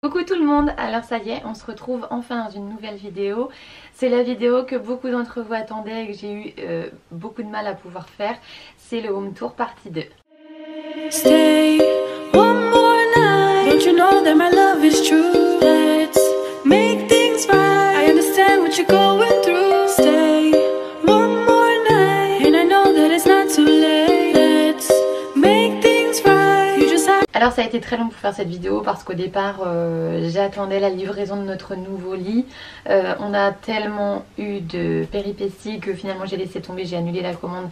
Coucou tout le monde, alors ça y est, on se retrouve enfin dans une nouvelle vidéo. C'est la vidéo que beaucoup d'entre vous attendaient et que j'ai eu beaucoup de mal à pouvoir faire. C'est le home tour partie 2. Stay one more night. Don't you know that my love is true? Let's make things right. I understand what you're going through. Stay one more night. And I know that it's not too late. Let's make things right. You just have... Alors ça a été très long pour faire cette vidéo parce qu'au départ j'attendais la livraison de notre nouveau lit. On a tellement eu de péripéties que finalement j'ai laissé tomber, j'ai annulé la commande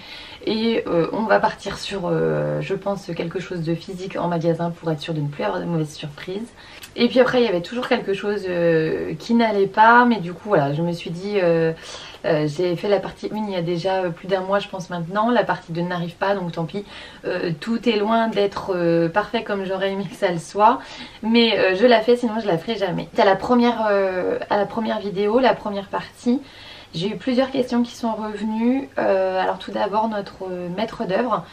et on va partir sur je pense quelque chose de physique en magasin pour être sûr de ne plus avoir de mauvaises surprises. Et puis après il y avait toujours quelque chose qui n'allait pas, mais du coup voilà, je me suis dit j'ai fait la partie 1 il y a déjà plus d'un mois je pense maintenant, la partie 2 n'arrive pas donc tant pis, tout est loin d'être parfait comme j'aurais aimé que ça le soit, mais je la fais sinon je la ferai jamais. À la première vidéo, la première partie, j'ai eu plusieurs questions qui sont revenues. Alors tout d'abord notre maître d'œuvre.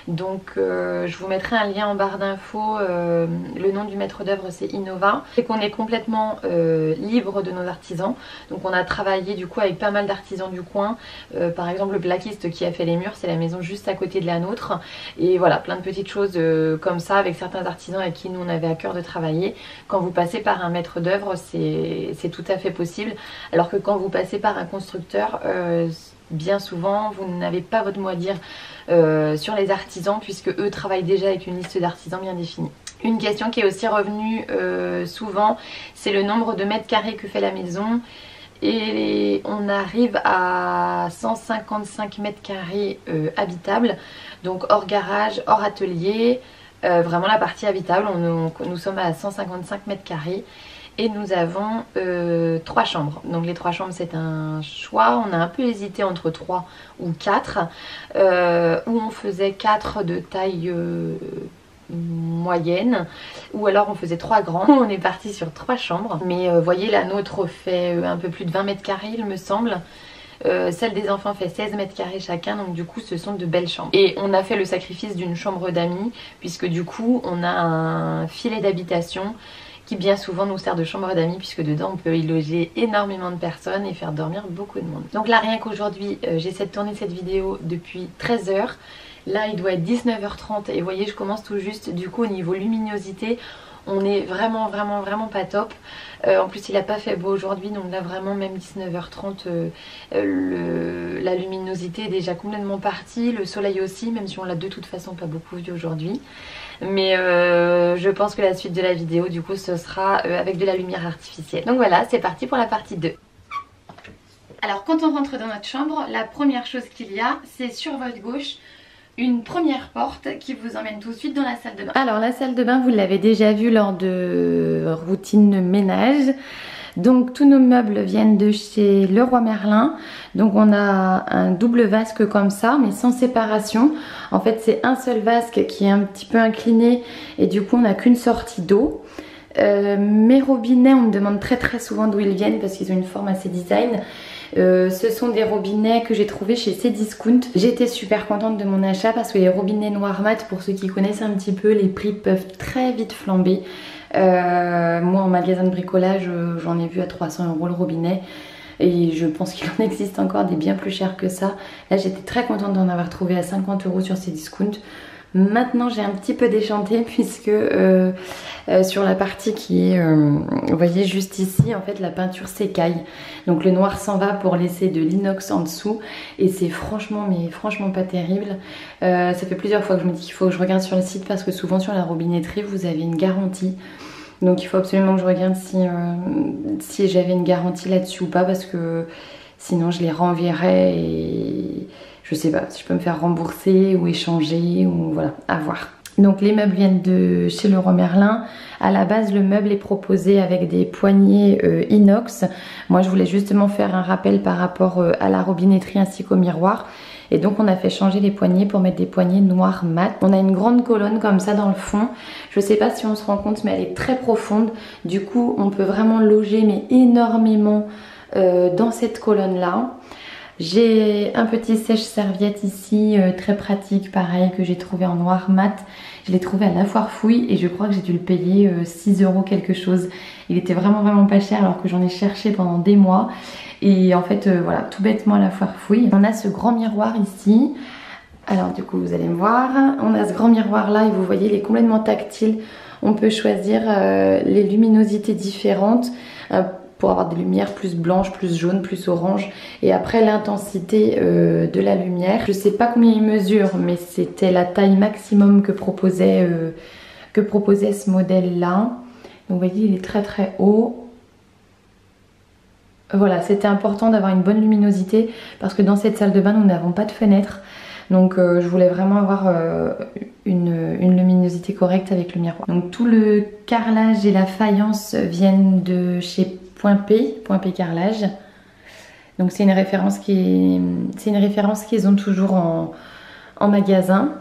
Donc je vous mettrai un lien en barre d'infos. Le nom du maître d'œuvre c'est Innova. C'est qu'on est complètement libre de nos artisans. Donc on a travaillé du coup avec pas mal d'artisans du coin. Par exemple le plaquiste qui a fait les murs, c'est la maison juste à côté de la nôtre. Et voilà, plein de petites choses comme ça avec certains artisans avec qui nous on avait à cœur de travailler. Quand vous passez par un maître d'œuvre, c'est tout à fait possible. Alors que quand vous passez par un constructeur, bien souvent vous n'avez pas votre mot à dire sur les artisans puisque eux travaillent déjà avec une liste d'artisans bien définie. Une question qui est aussi revenue souvent, c'est le nombre de mètres carrés que fait la maison. Et on arrive à 155 mètres carrés habitables, donc hors garage, hors atelier, vraiment la partie habitable. Nous sommes à 155 mètres carrés. Et nous avons 3 chambres. Donc les 3 chambres c'est un choix. On a un peu hésité entre 3 ou 4. Où on faisait 4 de taille moyenne. Ou alors on faisait 3 grands. On est parti sur 3 chambres. Mais voyez la nôtre fait un peu plus de 20 mètres carrés il me semble. Celle des enfants fait 16 mètres carrés chacun, donc du coup ce sont de belles chambres. Et on a fait le sacrifice d'une chambre d'amis puisque du coup on a un filet d'habitation qui bien souvent nous sert de chambre d'amis puisque dedans on peut y loger énormément de personnes et faire dormir beaucoup de monde. Donc là rien qu'aujourd'hui j'essaie de tourner cette vidéo depuis 13 h. Là il doit être 19 h 30 et vous voyez je commence tout juste. Du coup au niveau luminosité on est vraiment pas top. En plus il n'a pas fait beau aujourd'hui donc là vraiment même 19 h 30 la luminosité est déjà complètement partie. Le soleil aussi, même si on l'a de toute façon pas beaucoup vu aujourd'hui. Mais je pense que la suite de la vidéo du coup ce sera avec de la lumière artificielle. Donc voilà, c'est parti pour la partie 2. Alors quand on rentre dans notre chambre, la première chose qu'il y a c'est sur votre gauche une première porte qui vous emmène tout de suite dans la salle de bain. Alors la salle de bain vous l'avez déjà vu lors de routine ménage. Donc tous nos meubles viennent de chez Leroy Merlin. Donc on a un double vasque comme ça mais sans séparation. En fait c'est un seul vasque qui est un petit peu incliné et du coup on n'a qu'une sortie d'eau. Mes robinets on me demande très souvent d'où ils viennent parce qu'ils ont une forme assez design. Ce sont des robinets que j'ai trouvés chez Cdiscount. J'étais super contente de mon achat parce que les robinets noirs mat, pour ceux qui connaissent un petit peu, les prix peuvent très vite flamber. Moi en magasin de bricolage j'en ai vu à 300 € le robinet et je pense qu'il en existe encore des bien plus chers que ça. Là j'étais très contente d'en avoir trouvé à 50 € sur Cdiscount. Maintenant j'ai un petit peu déchanté puisque sur la partie qui est, vous voyez juste ici, en fait la peinture s'écaille. Donc le noir s'en va pour laisser de l'inox en dessous et c'est franchement pas terrible. Ça fait plusieurs fois que je me dis qu'il faut que je regarde sur le site parce que souvent sur la robinetterie vous avez une garantie. Donc il faut absolument que je regarde si j'avais une garantie là-dessus ou pas parce que sinon je les renverrais et je sais pas si je peux me faire rembourser ou échanger ou voilà, à voir. Donc les meubles viennent de chez Leroy Merlin. À la base le meuble est proposé avec des poignées inox. Moi je voulais justement faire un rappel par rapport à la robinetterie ainsi qu'au miroir. Et donc on a fait changer les poignées pour mettre des poignées noires mat. On a une grande colonne comme ça dans le fond. Je sais pas si on se rend compte mais elle est très profonde. Du coup on peut vraiment loger mais énormément dans cette colonne là. J'ai un petit sèche-serviette ici, très pratique, pareil, que j'ai trouvé en noir mat. Je l'ai trouvé à la foire fouille et je crois que j'ai dû le payer 6 € quelque chose. Il était vraiment pas cher alors que j'en ai cherché pendant des mois. Et en fait, voilà, tout bêtement à la foire fouille. On a ce grand miroir ici. Alors du coup, vous allez me voir. On a ce grand miroir là et vous voyez, il est complètement tactile. On peut choisir les luminosités différentes. Pour avoir des lumières plus blanches, plus jaunes, plus orange. Et après l'intensité de la lumière. Je sais pas combien il mesure, mais c'était la taille maximum que proposait ce modèle là. Donc vous voyez, il est très haut. Voilà, c'était important d'avoir une bonne luminosité parce que dans cette salle de bain, nous n'avons pas de fenêtre. Donc je voulais vraiment avoir une luminosité correcte avec le miroir. Donc tout le carrelage et la faïence viennent de chez Point P Carrelage. Donc c'est une référence qu'ils ont toujours en magasin.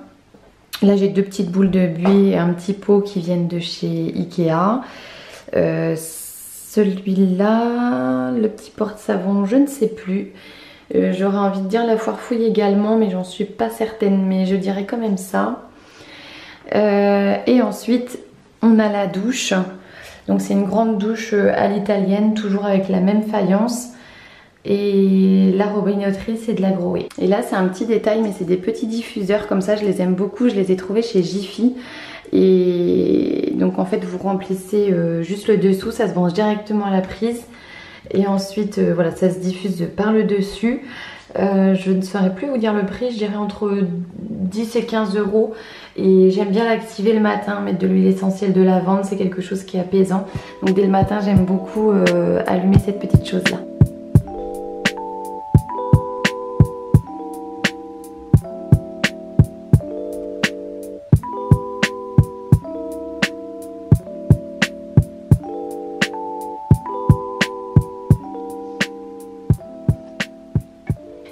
Là j'ai deux petites boules de buée et un petit pot qui viennent de chez Ikea. Celui-là, le petit porte-savon, je ne sais plus. J'aurais envie de dire la foire fouille également, mais j'en suis pas certaine, mais je dirais quand même ça. Et ensuite on a la douche. Donc c'est une grande douche à l'italienne, toujours avec la même faïence. Et la robinoterie, c'est de la Grohe. Et là c'est un petit détail, mais c'est des petits diffuseurs comme ça, je les aime beaucoup. Je les ai trouvés chez Jiffy. Et donc en fait vous remplissez juste le dessous, ça se branche directement à la prise. Et ensuite voilà, ça se diffuse par le dessus. Je ne saurais plus vous dire le prix, je dirais entre 10 et 15 €. Et j'aime bien l'activer le matin, mettre de l'huile essentielle de lavande, c'est quelque chose qui est apaisant. Donc dès le matin j'aime beaucoup allumer cette petite chose là.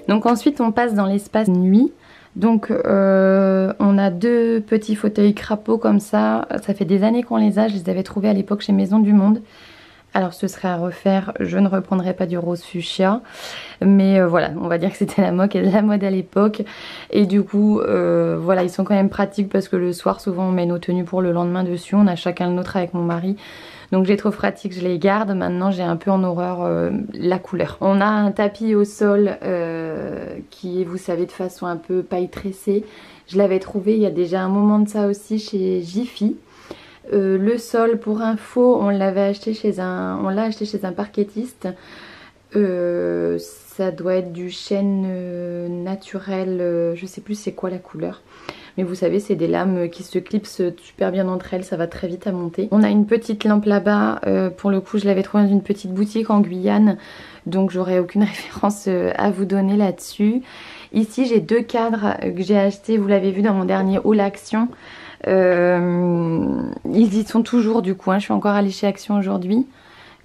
Donc ensuite on passe dans l'espace nuit. Donc on a deux petits fauteuils crapauds comme ça. Ça fait des années qu'on les a, je les avais trouvés à l'époque chez Maison du Monde. Alors ce serait à refaire, je ne reprendrai pas du rose fuchsia. Mais voilà, on va dire que c'était la mode à l'époque. Et du coup, voilà, ils sont quand même pratiques parce que le soir souvent on met nos tenues pour le lendemain dessus. On a chacun le nôtre avec mon mari. Donc je les trouve pratiques, je les garde. Maintenant j'ai un peu en horreur la couleur. On a un tapis au sol qui est, vous savez, de façon un peu paille tressée. Je l'avais trouvé il y a déjà un moment de ça aussi chez Jiffy. Le sol, pour info, on l'a acheté chez un parquetiste. Ça doit être du chêne naturel, je sais plus c'est quoi la couleur. Mais vous savez, c'est des lames qui se clipsent super bien entre elles, ça va très vite à monter. On a une petite lampe là-bas, pour le coup je l'avais trouvée dans une petite boutique en Guyane. Donc j'aurai aucune référence à vous donner là-dessus. Ici j'ai deux cadres que j'ai achetés, vous l'avez vu dans mon dernier haul Action. Ils y sont toujours du coup, hein. Je suis encore allée chez Action aujourd'hui.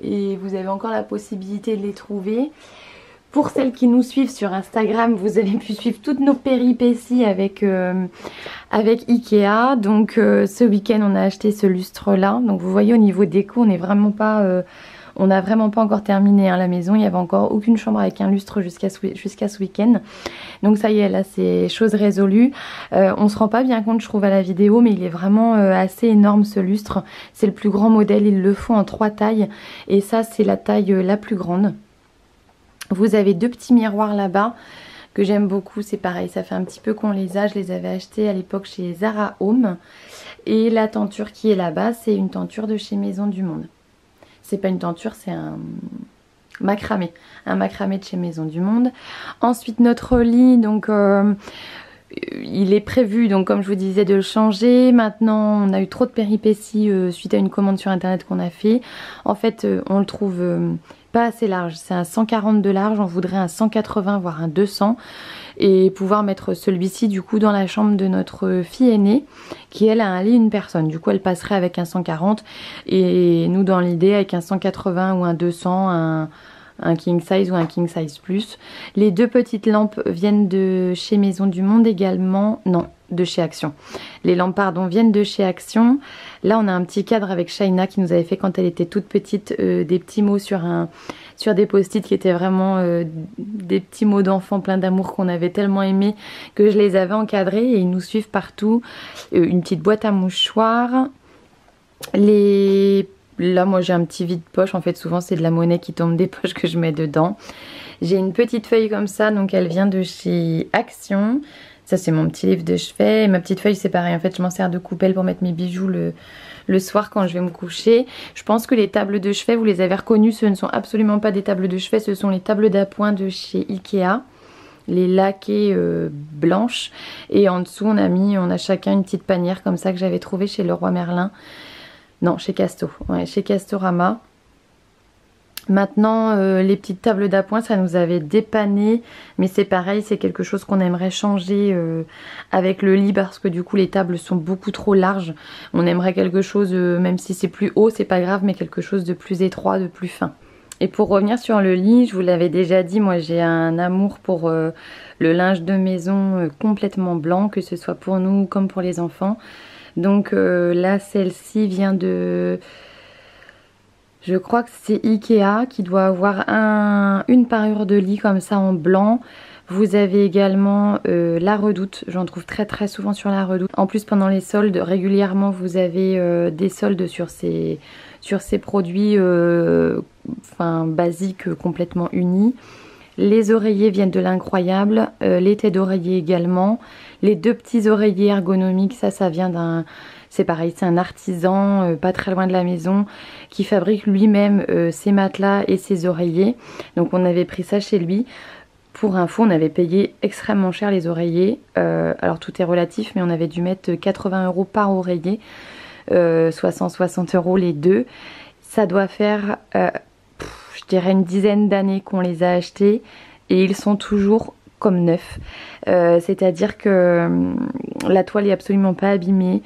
Et vous avez encore la possibilité de les trouver. Pour celles qui nous suivent sur Instagram, vous avez pu suivre toutes nos péripéties avec Ikea. Donc ce week-end on a acheté ce lustre là. Donc vous voyez au niveau déco, on n'a vraiment pas encore terminé hein, la maison. Il n'y avait encore aucune chambre avec un lustre jusqu'à ce week-end. Donc ça y est, là c'est chose résolue. On se rend pas bien compte je trouve à la vidéo, mais il est vraiment assez énorme ce lustre. C'est le plus grand modèle, ils le font en 3 tailles. Et ça c'est la taille la plus grande. Vous avez deux petits miroirs là-bas que j'aime beaucoup, c'est pareil, ça fait un petit peu qu'on les a, je les avais achetés à l'époque chez Zara Home. Et la tenture qui est là-bas, c'est une tenture de chez Maison du Monde. C'est pas une tenture, c'est un macramé de chez Maison du Monde. Ensuite notre lit, donc il est prévu, donc comme je vous disais, de le changer. Maintenant on a eu trop de péripéties suite à une commande sur internet qu'on a fait. En fait on le trouve pas assez large, c'est un 140 de large, on voudrait un 180 voire un 200 et pouvoir mettre celui-ci du coup dans la chambre de notre fille aînée qui elle a un lit une personne, du coup elle passerait avec un 140 et nous dans l'idée avec un 180 ou un 200, un king size ou un king size plus. Les 2 petites lampes viennent de chez Maison du Monde également. Non, de chez Action. Les lampes, pardon, viennent de chez Action. Là, on a un petit cadre avec Shaina qui nous avait fait quand elle était toute petite des petits mots sur des post-it qui étaient vraiment des petits mots d'enfant plein d'amour qu'on avait tellement aimé que je les avais encadrés et ils nous suivent partout. Une petite boîte à mouchoirs. Là, moi, j'ai un petit vide-poche. En fait, souvent, c'est de la monnaie qui tombe des poches que je mets dedans. J'ai une petite feuille comme ça, donc elle vient de chez Action. Ça, c'est mon petit livre de chevet. Et ma petite feuille, c'est pareil. En fait, je m'en sers de coupelle pour mettre mes bijoux le soir quand je vais me coucher. Je pense que les tables de chevet, vous les avez reconnues. Ce ne sont absolument pas des tables de chevet. Ce sont les tables d'appoint de chez Ikea. Les laquées blanches. Et en dessous, on a chacun une petite panière comme ça que j'avais trouvée chez Leroy Merlin. Non, chez Casto. Ouais, chez Castorama. Maintenant, les petites tables d'appoint, ça nous avait dépanné. Mais c'est pareil, c'est quelque chose qu'on aimerait changer avec le lit. Parce que du coup, les tables sont beaucoup trop larges. On aimerait quelque chose, même si c'est plus haut, c'est pas grave. Mais quelque chose de plus étroit, de plus fin. Et pour revenir sur le lit, je vous l'avais déjà dit, moi j'ai un amour pour le linge de maison complètement blanc. Que ce soit pour nous comme pour les enfants. Donc là, celle-ci vient de... Je crois que c'est Ikea qui doit avoir une parure de lit comme ça en blanc. Vous avez également la Redoute. J'en trouve très très souvent sur la Redoute. En plus, pendant les soldes, régulièrement, vous avez des soldes sur ces produits basiques complètement unis. Les oreillers viennent de l'Incroyable. Les têtes d'oreiller également. Les 2 petits oreillers ergonomiques, ça vient d'un... C'est pareil, c'est un artisan pas très loin de la maison qui fabrique lui-même ses matelas et ses oreillers. Donc on avait pris ça chez lui. Pour info, on avait payé extrêmement cher les oreillers. Alors tout est relatif, mais on avait dû mettre 80 € par oreiller. Soit 160 € les 2. Ça doit faire, je dirais, une dizaine d'années qu'on les a achetés. Et ils sont toujours comme neufs. C'est-à-dire que la toile est absolument pas abîmée.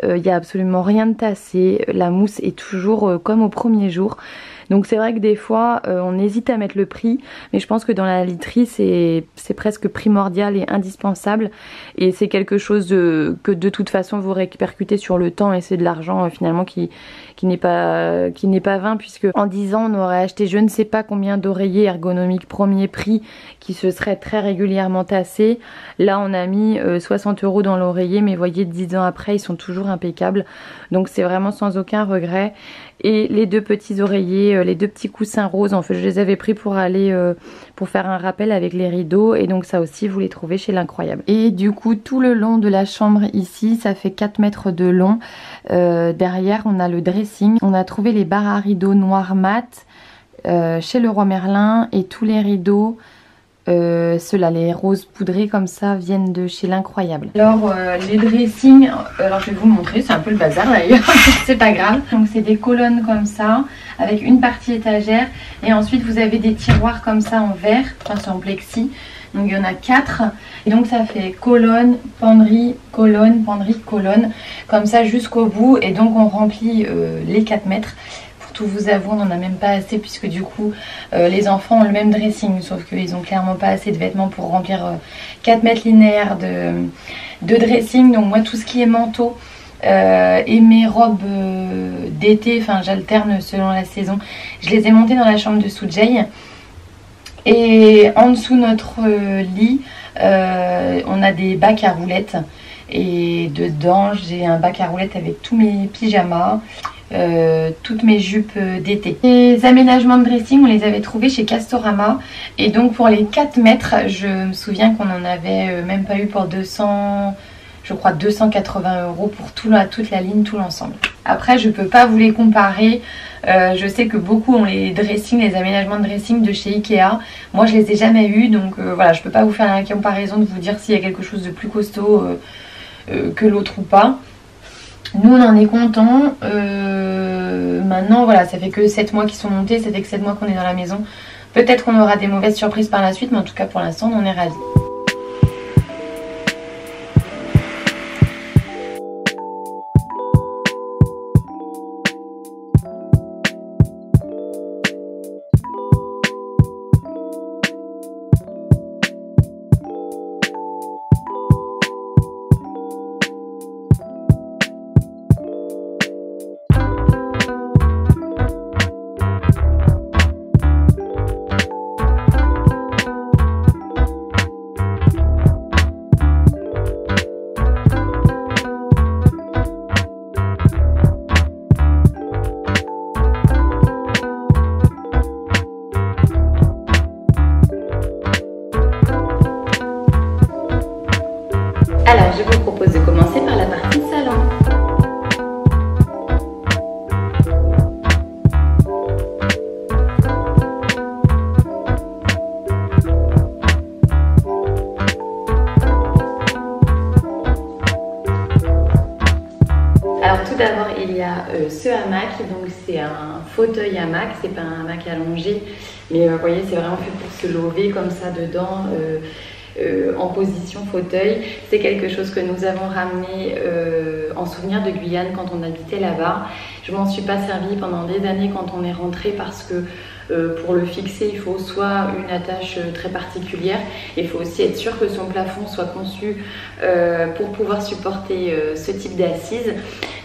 Il n'y a absolument rien de tassé. La mousse est toujours comme au premier jour. Donc c'est vrai que des fois on hésite à mettre le prix, mais je pense que dans la literie c'est presque primordial et indispensable, et c'est quelque chose que de toute façon vous répercutez sur le temps, et c'est de l'argent finalement qui n'est pas vain, puisque en 10 ans on aurait acheté je ne sais pas combien d'oreillers ergonomiques premier prix qui se seraient très régulièrement tassés. Là on a mis 60 € dans l'oreiller, mais voyez 10 ans après ils sont toujours impeccables, donc c'est vraiment sans aucun regret. Et les 2 petits oreillers, les 2 petits coussins roses, en fait je les avais pris pour aller pour faire un rappel avec les rideaux, et donc ça aussi vous les trouvez chez l'Incroyable. Et du coup tout le long de la chambre ici, ça fait 4 mètres de long. Derrière on a le dressing, on a trouvé les barres à rideaux noirs mat chez Leroy Merlin, et tous les rideaux ceux-là, les roses poudrés comme ça, viennent de chez l'Incroyable. Alors les dressings, alors je vais vous montrer, c'est un peu le bazar d'ailleurs, c'est pas grave. Donc c'est des colonnes comme ça, avec une partie étagère, et ensuite vous avez des tiroirs comme ça en verre, enfin c'est en plexi. Donc il y en a 4, et donc ça fait colonne, penderie, colonne, penderie, colonne, comme ça jusqu'au bout, et donc on remplit les 4 mètres. Tout vous avoue, on n'en a même pas assez, puisque du coup les enfants ont le même dressing, sauf qu'ils ont clairement pas assez de vêtements pour remplir 4 mètres linéaires de dressing. Donc moi tout ce qui est manteau et mes robes d'été, enfin j'alterne selon la saison, je les ai montées dans la chambre de Soujay. Et en dessous notre lit on a des bacs à roulettes, et dedans j'ai un bac à roulettes avec tous mes pyjamas, toutes mes jupes d'été. Les aménagements de dressing on les avait trouvés chez Castorama, et donc pour les 4 mètres je me souviens qu'on en avait même pas eu pour 200, je crois 280 € pour toute la ligne, tout l'ensemble. Après je peux pas vous les comparer, je sais que beaucoup ont les dressings, les aménagements de dressing de chez Ikea. Moi je les ai jamais eu, donc voilà, je peux pas vous faire la comparaison de vous dire s'il y a quelque chose de plus costaud que l'autre ou pas. Nous on en est contents. Maintenant voilà, ça fait que 7 mois qu'ils sont montés, ça fait que 7 mois qu'on est dans la maison. Peut-être qu'on aura des mauvaises surprises par la suite, mais en tout cas pour l'instant on en est ravis. fauteuil hamac, c'est pas un hamac allongé, mais vous voyez, c'est vraiment fait pour se lever comme ça dedans. En position fauteuil. C'est quelque chose que nous avons ramené en souvenir de Guyane quand on habitait là-bas. Je m'en suis pas servi pendant des années quand on est rentré parce que pour le fixer, il faut soit une attache très particulière, et il faut aussi être sûr que son plafond soit conçu pour pouvoir supporter ce type d'assise.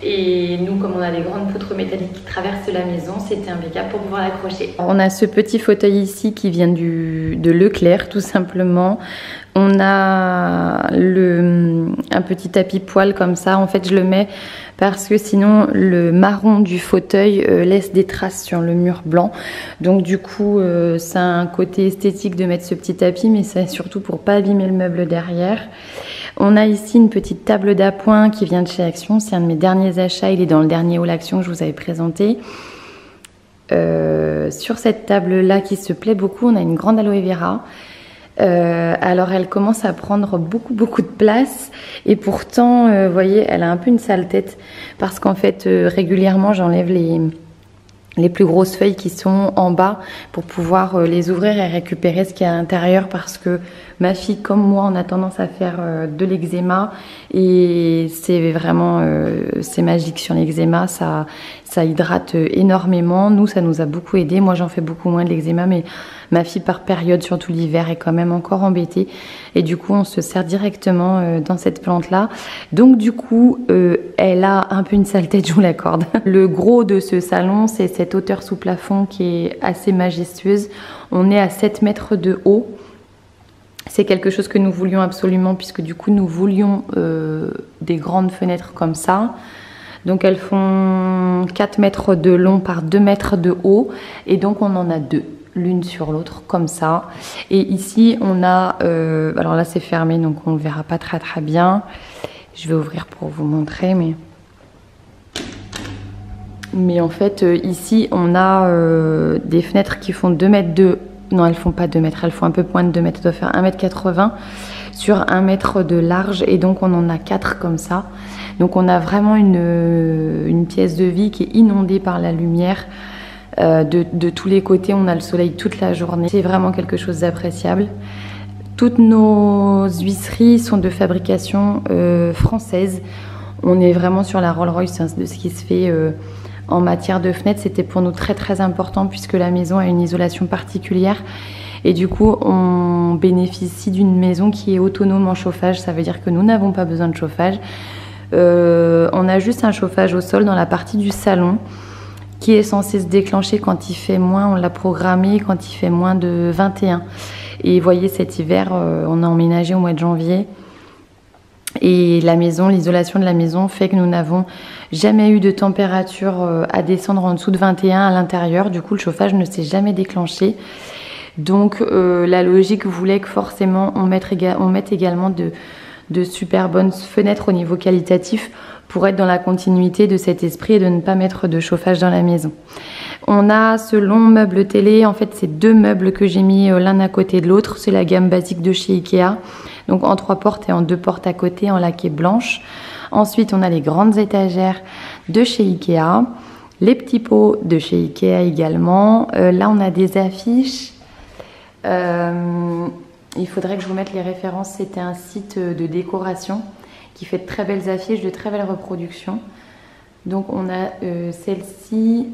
Et nous, comme on a des grandes poutres métalliques qui traversent la maison, c'était impeccable pour pouvoir l'accrocher. On a ce petit fauteuil ici qui vient de Leclerc, tout simplement. On a un petit tapis poil comme ça. En fait, je le mets parce que sinon le marron du fauteuil laisse des traces sur le mur blanc. Donc du coup, c'est un côté esthétique de mettre ce petit tapis, mais c'est surtout pour pas abîmer le meuble derrière. On a ici une petite table d'appoint qui vient de chez Action. C'est un de mes derniers achats. Il est dans le dernier haul Action que je vous avais présenté. Sur cette table-là qui se plaît beaucoup, on a une grande aloe vera. Alors elle commence à prendre beaucoup de place, et pourtant vous voyez, elle a un peu une sale tête parce qu'en fait régulièrement j'enlève les plus grosses feuilles qui sont en bas pour pouvoir les ouvrir et récupérer ce qu'il y a à l'intérieur, parce que ma fille comme moi on a tendance à faire de l'eczéma, et c'est vraiment c'est magique sur l'eczéma, ça hydrate énormément. Nous ça nous a beaucoup aidé, moi j'en fais beaucoup moins de l'eczéma, mais ma fille par période, surtout l'hiver, est quand même encore embêtée, et du coup on se sert directement dans cette plante là. Donc du coup elle a un peu une sale tête, je vous l'accorde. Le gros de ce salon, c'est cette hauteur sous plafond qui est assez majestueuse. On est à 7 mètres de haut. C'est quelque chose que nous voulions absolument, puisque du coup nous voulions des grandes fenêtres comme ça. Donc elles font 4 mètres de long par 2 mètres de haut, et donc on en a deux, l'une sur l'autre comme ça. Et ici on a, alors là c'est fermé donc on ne le verra pas très bien. Je vais ouvrir pour vous montrer, mais en fait ici on a des fenêtres qui font 2 mètres de... Non, elles font pas 2 mètres, elles font un peu moins de 2 mètres, elles doivent faire 1,80 m sur 1 mètre de large, et donc on en a 4 comme ça. Donc on a vraiment une pièce de vie qui est inondée par la lumière de tous les côtés. On a le soleil toute la journée, c'est vraiment quelque chose d'appréciable. Toutes nos huisseries sont de fabrication française. On est vraiment sur la Rolls-Royce de ce qui se fait en matière de fenêtres. C'était pour nous très important, puisque la maison a une isolation particulière, et du coup on bénéficie d'une maison qui est autonome en chauffage. Ça veut dire que nous n'avons pas besoin de chauffage. On a juste un chauffage au sol dans la partie du salon qui est censé se déclencher quand il fait moins, on l'a programmé quand il fait moins de 21. Et vous voyez, cet hiver on a emménagé au mois de janvier, et la maison, l'isolation de la maison fait que nous n'avons jamais eu de température à descendre en dessous de 21 à l'intérieur. Du coup le chauffage ne s'est jamais déclenché. Donc la logique voulait que forcément on mette également de super bonnes fenêtres au niveau qualitatif pour être dans la continuité de cet esprit et de ne pas mettre de chauffage dans la maison. On a ce long meuble télé. En fait c'est 2 meubles que j'ai mis l'un à côté de l'autre. C'est la gamme basique de chez Ikea, donc en 3 portes et en 2 portes à côté en laqué blanche. Ensuite on a les grandes étagères de chez Ikea, les petits pots de chez Ikea également. Là on a des affiches. Il faudrait que je vous mette les références. C'était un site de décoration qui fait de très belles affiches, de très belles reproductions. Donc on a celle-ci,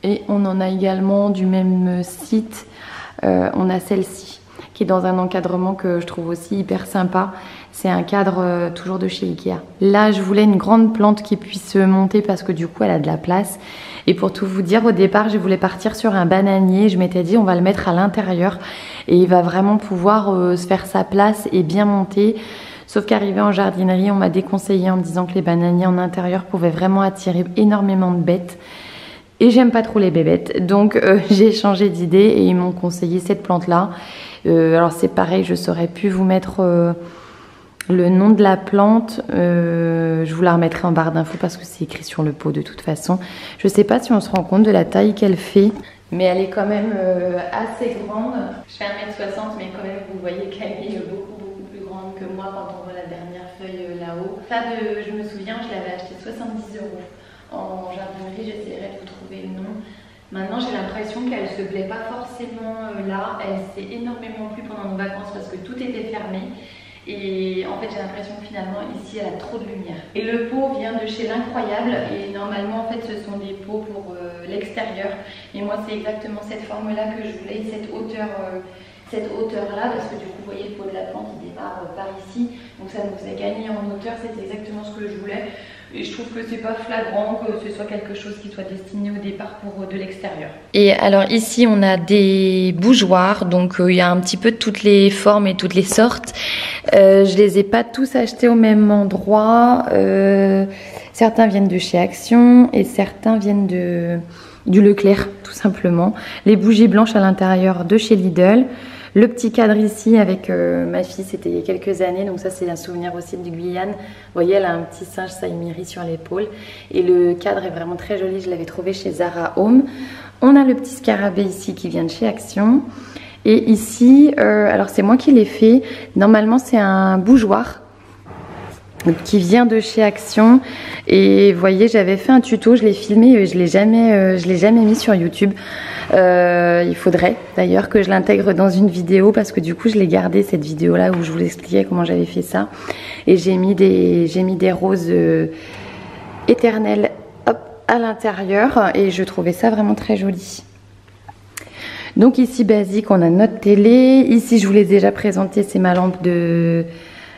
et on en a également du même site. On a celle-ci qui est dans un encadrement que je trouve aussi hyper sympa. C'est un cadre toujours de chez Ikea. Là je voulais une grande plante qui puisse monter parce que du coup elle a de la place. Et pour tout vous dire, au départ je voulais partir sur un bananier. Je m'étais dit on va le mettre à l'intérieur et il va vraiment pouvoir se faire sa place et bien monter. Sauf qu'arrivé en jardinerie, on m'a déconseillé en me disant que les bananiers en intérieur pouvaient vraiment attirer énormément de bêtes. Et j'aime pas trop les bébêtes, donc j'ai changé d'idée et ils m'ont conseillé cette plante-là. Alors c'est pareil, je saurais plus vous mettre le nom de la plante. Je vous la remettrai en barre d'infos parce que c'est écrit sur le pot de toute façon. Je sais pas si on se rend compte de la taille qu'elle fait, mais elle est quand même assez grande. Je fais 1,60 m, mais quand même vous voyez qu'elle est beaucoup plus grande que moi quand on voit la dernière feuille là-haut. Ça, je me souviens, je l'avais acheté 70 € en jardinerie. J'essaierai de vous trouver le nom. Maintenant j'ai l'impression qu'elle se plaît pas forcément là. Elle s'est énormément plu pendant nos vacances parce que tout était fermé. Et en fait j'ai l'impression que finalement ici elle a trop de lumière. Et le pot vient de chez L'Incroyable et normalement en fait ce sont des pots pour l'extérieur. Et moi c'est exactement cette forme là que je voulais, cette hauteur là, parce que du coup vous voyez le pot de la plante il démarre par ici. Donc ça nous a gagné en hauteur, c'est exactement ce que je voulais. Et je trouve que c'est pas flagrant que ce soit quelque chose qui soit destiné au départ pour de l'extérieur. Et alors ici on a des bougeoirs, donc il y a un petit peu de toutes les formes et toutes les sortes. Je les ai pas tous achetés au même endroit. Certains viennent de chez Action et certains viennent du Leclerc tout simplement. Les bougies blanches à l'intérieur de chez Lidl. Le petit cadre ici avec ma fille, c'était il y a quelques années, donc ça c'est un souvenir aussi de Guyane. Vous voyez, elle a un petit singe Saïmiri sur l'épaule. Et le cadre est vraiment très joli, je l'avais trouvé chez Zara Home. On a le petit scarabée ici qui vient de chez Action. Et ici, alors c'est moi qui l'ai fait, normalement c'est un bougeoir qui vient de chez Action. Et vous voyez, j'avais fait un tuto, je l'ai filmé et je l'ai jamais mis sur YouTube. Il faudrait d'ailleurs que je l'intègre dans une vidéo parce que du coup je l'ai gardé cette vidéo là où je vous expliquais comment j'avais fait ça. Et j'ai mis des roses éternelles à l'intérieur et je trouvais ça vraiment très joli. Donc ici basique, on a notre télé. Ici je vous l'ai déjà présenté, c'est ma lampe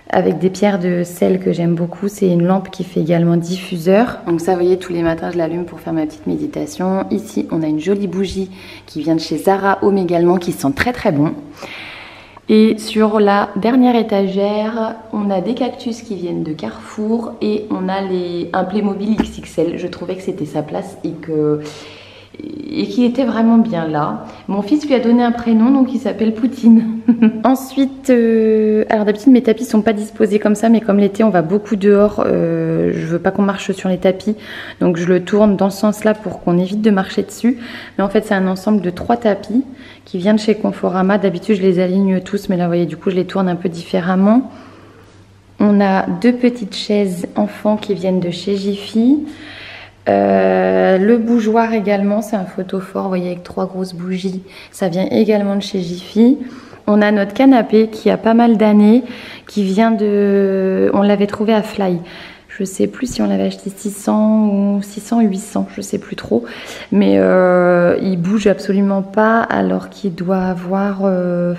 avec des pierres de sel que j'aime beaucoup. C'est une lampe qui fait également diffuseur. Donc ça, vous voyez, tous les matins, je l'allume pour faire ma petite méditation. Ici, on a une jolie bougie qui vient de chez Zara Home également, qui sent très très bon. Et sur la dernière étagère, on a des cactus qui viennent de Carrefour et on a un Playmobil XXL. Je trouvais que c'était sa place et qu'il était vraiment bien là. Mon fils lui a donné un prénom, donc il s'appelle Poutine. Ensuite, alors d'habitude mes tapis sont pas disposés comme ça, mais comme l'été on va beaucoup dehors, je veux pas qu'on marche sur les tapis, donc je le tourne dans ce sens là pour qu'on évite de marcher dessus. Mais en fait c'est un ensemble de 3 tapis qui vient de chez Conforama. D'habitude je les aligne tous, mais là vous voyez, du coup je les tourne un peu différemment. On a 2 petites chaises enfants qui viennent de chez Jiffy. Le bougeoir également, c'est un photophore, vous voyez, avec 3 grosses bougies, ça vient également de chez Jiffy. On a notre canapé qui a pas mal d'années, qui vient on l'avait trouvé à Fly. Je sais plus si on l'avait acheté 600 ou 800, je sais plus trop. Mais il bouge absolument pas alors qu'il doit avoir... ouais,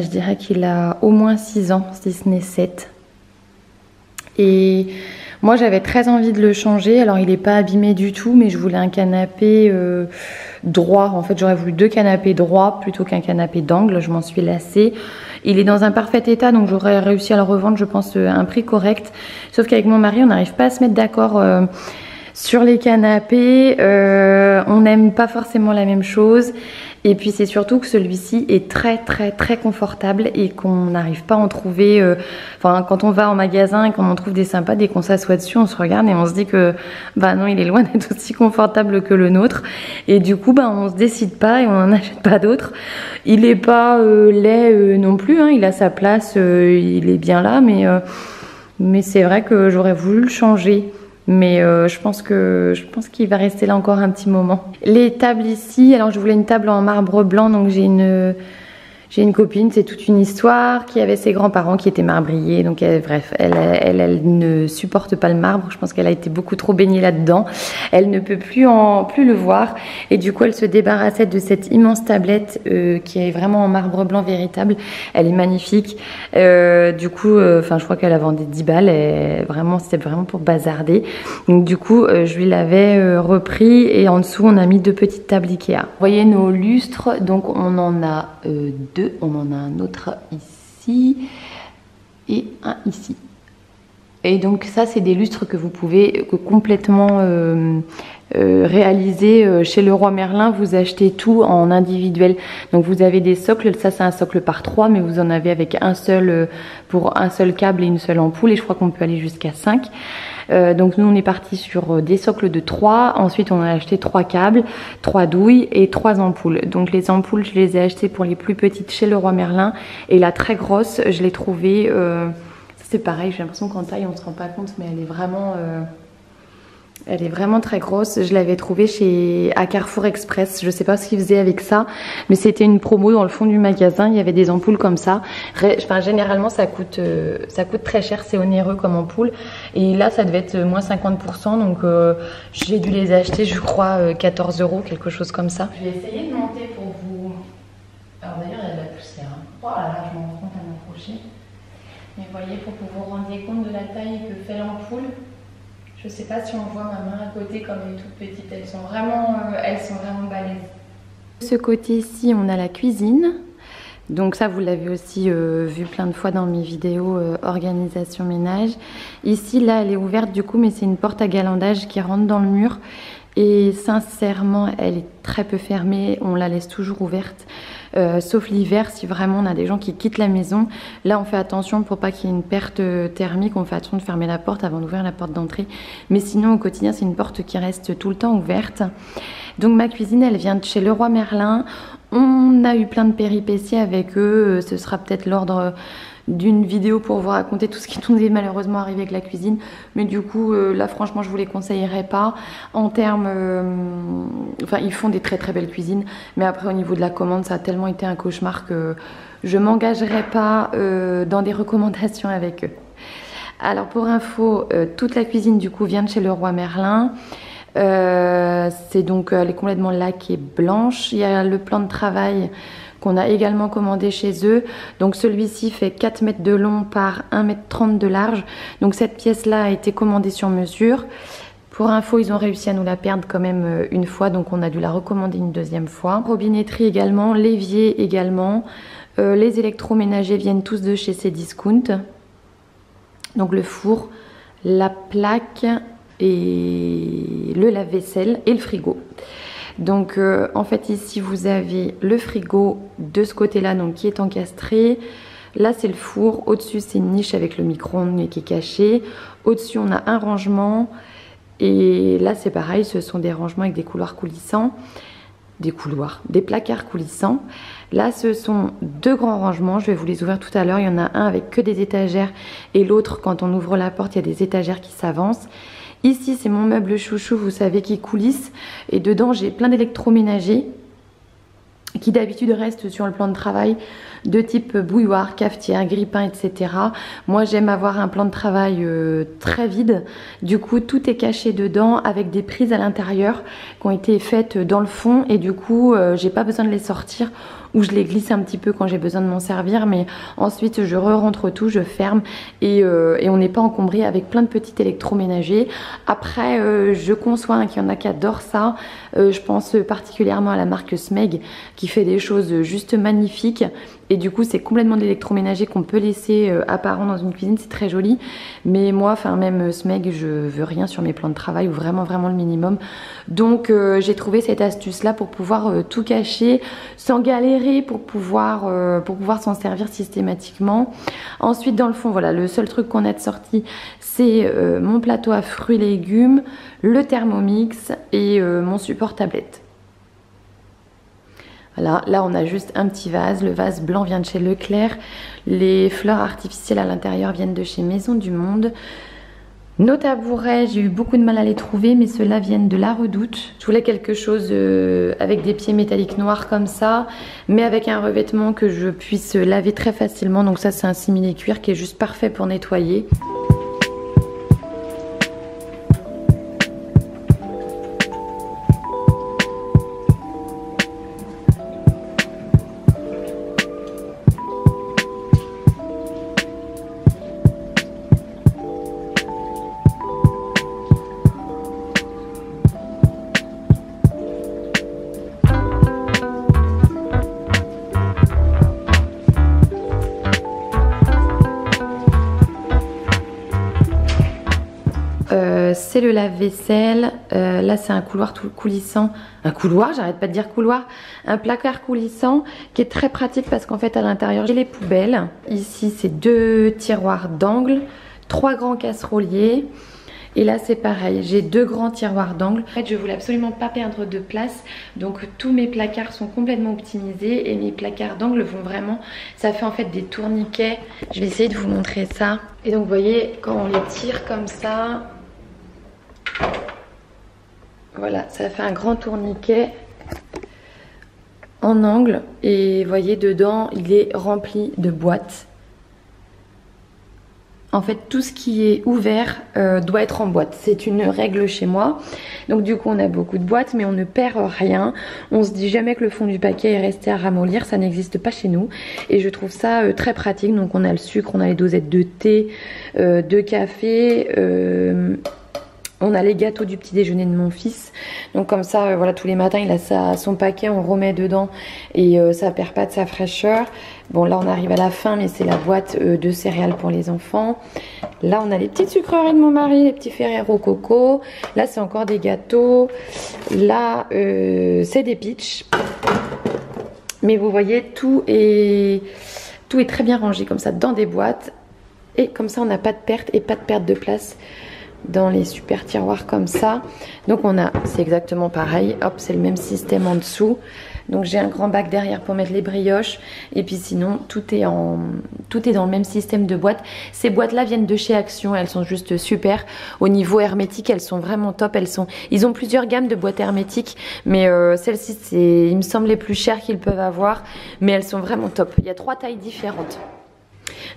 je dirais qu'il a au moins 6 ans, si ce n'est 7. Et... moi j'avais très envie de le changer, alors il n'est pas abîmé du tout, mais je voulais un canapé droit. En fait j'aurais voulu 2 canapés droits plutôt qu'un canapé d'angle, je m'en suis lassée. Il est dans un parfait état, donc j'aurais réussi à le revendre je pense à un prix correct. Sauf qu'avec mon mari on n'arrive pas à se mettre d'accord sur les canapés, on n'aime pas forcément la même chose. Et puis c'est surtout que celui-ci est très très très confortable et qu'on n'arrive pas à en trouver. Enfin, quand on va en magasin et qu'on en trouve des sympas, dès qu'on s'assoit dessus, on se regarde et on se dit que bah non, il est loin d'être aussi confortable que le nôtre. Et du coup, bah on se décide pas et on n'en achète pas d'autres. Il est pas laid non plus, hein, il a sa place, il est bien là, mais c'est vrai que j'aurais voulu le changer. Mais je pense qu'il va rester là encore un petit moment. Les tables ici, alors je voulais une table en marbre blanc, donc j'ai une copine, c'est toute une histoire, qui avait ses grands-parents qui étaient marbriers, donc bref, elle ne supporte pas le marbre, je pense qu'elle a été beaucoup trop baignée là-dedans, elle ne peut plus le voir, et du coup elle se débarrassait de cette immense tablette qui est vraiment en marbre blanc véritable, elle est magnifique, du coup, je crois qu'elle a vendu 10 balles, et vraiment, c'était vraiment pour bazarder, donc du coup je lui l'avais repris, et en dessous on a mis 2 petites tables Ikea. Vous voyez nos lustres, donc on en a 2. On en a un autre ici et un ici. Et donc ça c'est des lustres que vous pouvez complètement réaliser chez Leroy Merlin. Vous achetez tout en individuel. Donc vous avez des socles, ça c'est un socle par 3, mais vous en avez avec un seul pour un seul câble et une seule ampoule, et je crois qu'on peut aller jusqu'à 5. Donc nous on est parti sur des socles de 3, ensuite on a acheté 3 câbles, 3 douilles et 3 ampoules. Donc les ampoules je les ai achetées pour les plus petites chez Leroy Merlin, et la très grosse je l'ai trouvée, c'est pareil, j'ai l'impression qu'en taille on se rend pas compte, mais elle est vraiment Elle est vraiment très grosse. Je l'avais trouvée à Carrefour Express. Je sais pas ce qu'ils faisaient avec ça, mais c'était une promo dans le fond du magasin. Il y avait des ampoules comme ça. Enfin, généralement, ça coûte très cher. C'est onéreux comme ampoule. Et là, ça devait être moins 50%. Donc, j'ai dû les acheter, je crois, 14 €, quelque chose comme ça. Je vais essayer de monter pour vous. Alors d'ailleurs, il y a de la poussière. Oh là là, je m'en rends compte à m'approcher. Mais vous voyez, pour que vous vous rendiez compte de la taille que fait l'ampoule. Je sais pas si on voit ma main à côté comme elle est toute petite, elles sont vraiment balèzes. De ce côté ci on a la cuisine, donc ça vous l'avez aussi vu plein de fois dans mes vidéos organisation ménage. Ici là elle est ouverte du coup mais c'est une porte à galandage qui rentre dans le mur et sincèrement elle est très peu fermée, on la laisse toujours ouverte. Sauf l'hiver, si vraiment on a des gens qui quittent la maison. Là, on fait attention pour pas qu'il y ait une perte thermique. On fait attention de fermer la porte avant d'ouvrir la porte d'entrée. Mais sinon, au quotidien, c'est une porte qui reste tout le temps ouverte. Donc, ma cuisine, elle vient de chez Leroy Merlin. On a eu plein de péripéties avec eux. Ce sera peut-être l'ordre d'une vidéo pour vous raconter tout ce qui nous est malheureusement arrivé avec la cuisine, mais du coup là franchement je vous les conseillerais pas en termes enfin ils font des très très belles cuisines, mais après au niveau de la commande ça a tellement été un cauchemar que je m'engagerai pas dans des recommandations avec eux. Alors pour info, toute la cuisine du coup vient de chez Leroy Merlin. C'est donc elle est complètement laquée blanche. Il y a le plan de travail qu'on a également commandé chez eux. Donc celui-ci fait 4 mètres de long par 1,30 m de large. Donc cette pièce-là a été commandée sur mesure. Pour info, ils ont réussi à nous la perdre quand même une fois, donc on a dû la recommander une deuxième fois. Robinetterie également, l'évier également. Les électroménagers viennent tous de chez Cdiscount. Donc le four, la plaque et le lave-vaisselle et le frigo. Donc en fait ici vous avez le frigo de ce côté là donc qui est encastré. Là c'est le four, au-dessus c'est une niche avec le micro-ondes qui est caché. Au-dessus on a un rangement et là c'est pareil, ce sont des rangements avec des couloirs coulissants. Des placards coulissants. Là ce sont deux grands rangements, je vais vous les ouvrir tout à l'heure. Il y en a un avec que des étagères et l'autre quand on ouvre la porte il y a des étagères qui s'avancent. Ici, c'est mon meuble chouchou, vous savez, qui coulisse. Et dedans, j'ai plein d'électroménagers qui d'habitude restent sur le plan de travail de type bouilloire, cafetière, grille-pain, etc. Moi, j'aime avoir un plan de travail très vide. Du coup, tout est caché dedans avec des prises à l'intérieur qui ont été faites dans le fond. Et du coup, j'ai pas besoin de les sortir ou je les glisse un petit peu quand j'ai besoin de m'en servir. Mais ensuite, je re-rentre tout, je ferme et on n'est pas encombré avec plein de petits électroménagers. Après, je conçois qu'il y en a qui adorent ça. Je pense particulièrement à la marque Smeg qui fait des choses juste magnifiques. Et du coup c'est complètement de l'électroménager qu'on peut laisser apparent dans une cuisine, c'est très joli. Mais moi, enfin même Smeg, je veux rien sur mes plans de travail ou vraiment le minimum. Donc j'ai trouvé cette astuce là pour pouvoir tout cacher sans galérer, pour pouvoir s'en servir systématiquement. Ensuite dans le fond, voilà, le seul truc qu'on a de sortie c'est mon plateau à fruits et légumes, le Thermomix et mon support tablette. Voilà, là on a juste un petit vase, le vase blanc vient de chez Leclerc, les fleurs artificielles à l'intérieur viennent de chez Maison du Monde. Nos tabourets, j'ai eu beaucoup de mal à les trouver, mais ceux-là viennent de La Redoute. Je voulais quelque chose avec des pieds métalliques noirs comme ça, mais avec un revêtement que je puisse laver très facilement. Donc ça c'est un simili-cuir qui est juste parfait pour nettoyer. C'est le lave-vaisselle, là c'est un couloir tout coulissant, un couloir, j'arrête pas de dire couloir, un placard coulissant qui est très pratique parce qu'en fait à l'intérieur j'ai les poubelles. Ici c'est 2 tiroirs d'angle, 3 grands casseroliers. Et là c'est pareil, j'ai 2 grands tiroirs d'angle. En fait je voulais absolument pas perdre de place, donc tous mes placards sont complètement optimisés et mes placards d'angle vont vraiment, ça fait en fait des tourniquets. Je vais essayer de vous montrer ça. Et donc vous voyez quand on les tire comme ça, Voilà, ça fait un grand tourniquet en angle et vous voyez dedans il est rempli de boîtes. En fait tout ce qui est ouvert doit être en boîte, c'est une règle chez moi. Donc du coup on a beaucoup de boîtes mais on ne perd rien. On se dit jamais que le fond du paquet est resté à ramollir, ça n'existe pas chez nous. Et je trouve ça très pratique. Donc on a le sucre, on a les dosettes de thé, de café, on a les gâteaux du petit déjeuner de mon fils. Donc comme ça voilà, tous les matins il a son paquet, on remet dedans et ça perd pas de sa fraîcheur. Bon là on arrive à la fin mais c'est la boîte de céréales pour les enfants. Là on a les petites sucreries de mon mari, les petits Ferrero Coco. Là c'est encore des gâteaux. Là c'est des pitchs. Mais vous voyez tout est très bien rangé comme ça dans des boîtes. Et comme ça on n'a pas de perte et pas de perte de place dans les super tiroirs comme ça. Donc on a, c'est exactement pareil, hop c'est le même système en dessous. Donc j'ai un grand bac derrière pour mettre les brioches et puis sinon tout est dans le même système de boîtes. Ces boîtes là viennent de chez Action, elles sont juste super. Au niveau hermétique elles sont vraiment top, ils ont plusieurs gammes de boîtes hermétiques mais celle-ci c'est il me semble les plus chères qu'ils peuvent avoir, mais elles sont vraiment top. Il y a 3 tailles différentes.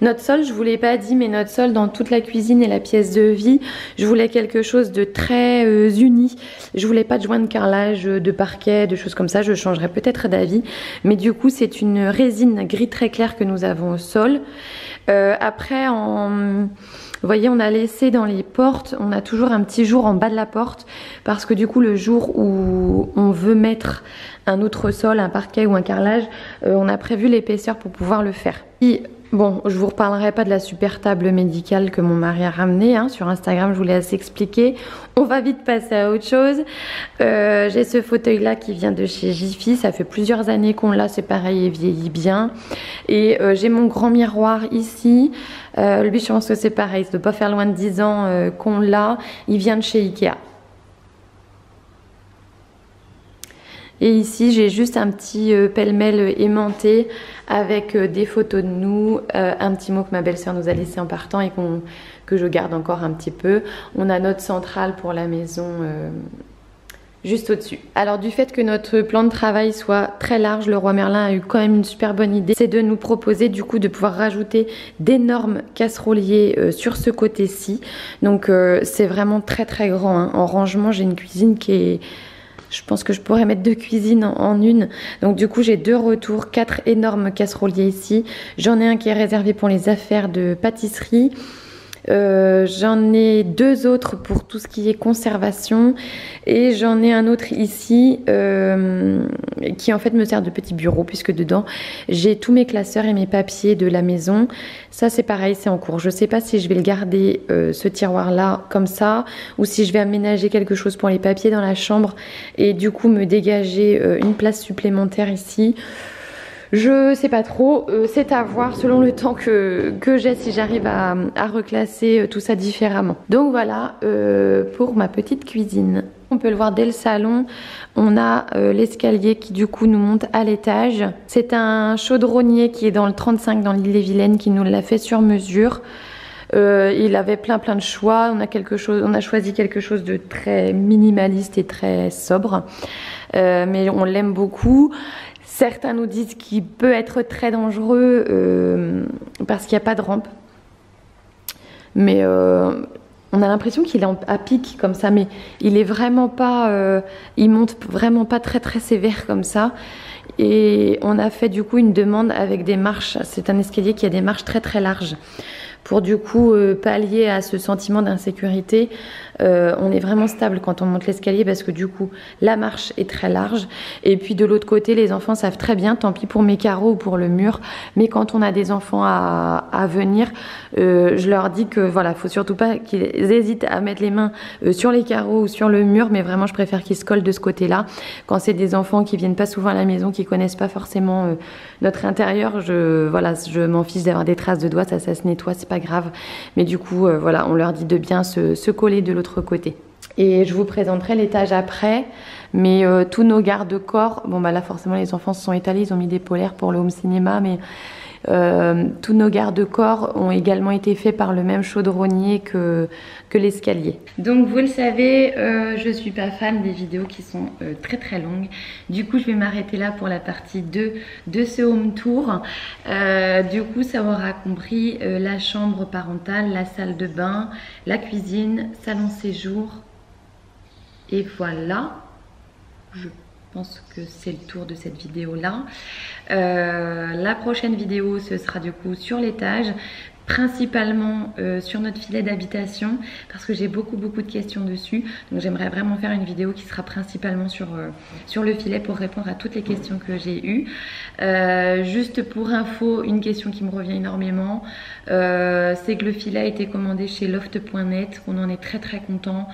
Notre sol, je vous l'ai pas dit, mais notre sol dans toute la cuisine et la pièce de vie, je voulais quelque chose de très uni. Je voulais pas de joint de carrelage, de parquet, de choses comme ça. Je changerais peut-être d'avis, mais du coup c'est une résine gris très clair que nous avons au sol. Après, vous voyez, on a laissé dans les portes, on a toujours un petit jour en bas de la porte parce que du coup le jour où on veut mettre un autre sol, un parquet ou un carrelage, on a prévu l'épaisseur pour pouvoir le faire. Et, bon, je vous reparlerai pas de la super table médicale que mon mari a ramenée hein, sur Instagram, je vous laisse expliquer. On va vite passer à autre chose. J'ai ce fauteuil là qui vient de chez Jiffy, ça fait plusieurs années qu'on l'a, c'est pareil, il vieillit bien. Et j'ai mon grand miroir ici. Lui je pense que c'est pareil, ça doit pas faire loin de 10 ans qu'on l'a. Il vient de chez Ikea. Et ici j'ai juste un petit pêle-mêle aimanté avec des photos de nous, un petit mot que ma belle-sœur nous a laissé en partant et que je garde encore un petit peu. On a notre centrale pour la maison juste au-dessus. Alors du fait que notre plan de travail soit très large, le roi Merlin a eu quand même une super bonne idée, c'est de nous proposer du coup de pouvoir rajouter d'énormes casseroliers sur ce côté-ci. Donc c'est vraiment très très grand hein. En rangement j'ai une cuisine qui est... Je pense que je pourrais mettre 2 cuisines en une. Donc du coup j'ai 2 retours, 4 énormes casseroliers ici. J'en ai un qui est réservé pour les affaires de pâtisserie. J'en ai 2 autres pour tout ce qui est conservation et j'en ai un autre ici qui en fait me sert de petit bureau puisque dedans j'ai tous mes classeurs et mes papiers de la maison. Ça c'est pareil, c'est en cours. Je sais pas si je vais le garder ce tiroir là comme ça ou si je vais aménager quelque chose pour les papiers dans la chambre et du coup me dégager une place supplémentaire ici. Je sais pas trop, c'est à voir selon le temps que j'ai si j'arrive à reclasser tout ça différemment. Donc voilà pour ma petite cuisine. On peut le voir dès le salon, on a l'escalier qui du coup nous monte à l'étage. C'est un chaudronnier qui est dans le 35 dans l'Ille-et-Vilaine qui nous l'a fait sur mesure. Il avait plein de choix, on a choisi quelque chose de très minimaliste et très sobre. Mais on l'aime beaucoup. Certains nous disent qu'il peut être très dangereux parce qu'il n'y a pas de rampe. Mais on a l'impression qu'il est à pic comme ça, mais il est vraiment pas, il monte vraiment pas très sévère comme ça. Et on a fait du coup une demande avec des marches. C'est un escalier qui a des marches très larges. Pour du coup pallier à ce sentiment d'insécurité, on est vraiment stable quand on monte l'escalier parce que du coup la marche est très large et puis de l'autre côté les enfants savent très bien, tant pis pour mes carreaux ou pour le mur, mais quand on a des enfants à venir, je leur dis que voilà, faut surtout pas qu'ils hésitent à mettre les mains sur les carreaux ou sur le mur, mais vraiment je préfère qu'ils se collent de ce côté-là. Quand c'est des enfants qui viennent pas souvent à la maison, qui connaissent pas forcément notre intérieur, je m'en fiche d'avoir des traces de doigts, ça se nettoie, c'est pas grave, mais du coup voilà, on leur dit de bien se coller de l'autre côté. Et je vous présenterai l'étage après, mais tous nos garde-corps, bon bah là forcément les enfants se sont étalés, ils ont mis des polaires pour le home cinéma, mais Tous nos garde-corps ont également été faits par le même chaudronnier que l'escalier. Donc vous le savez, je suis pas fan des vidéos qui sont très longues. Du coup je vais m'arrêter là pour la partie 2 de ce home tour. Du coup ça aura compris la chambre parentale, la salle de bain, la cuisine, salon séjour. Et voilà, je pense que c'est le tour de cette vidéo là. La prochaine vidéo ce sera du coup sur l'étage, principalement sur notre filet d'habitation, parce que j'ai beaucoup de questions dessus. Donc j'aimerais vraiment faire une vidéo qui sera principalement sur le filet pour répondre à toutes les questions que j'ai eues. Juste pour info, une question qui me revient énormément, c'est que le filet a été commandé chez loft.net. On en est très content.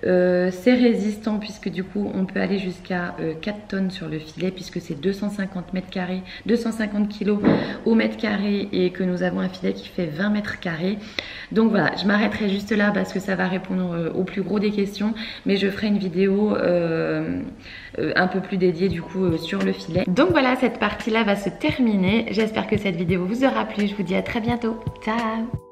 C'est résistant puisque du coup on peut aller jusqu'à 4 tonnes sur le filet, puisque c'est 250 mètres carrés, 250 kg au mètre carré, et que nous avons un filet qui fait 20 mètres carrés. Donc voilà, je m'arrêterai juste là parce que ça va répondre au plus gros des questions, mais je ferai une vidéo un peu plus dédiée du coup sur le filet. Donc voilà, cette partie là va se terminer. J'espère que cette vidéo vous aura plu. Je vous dis à très bientôt. Ciao.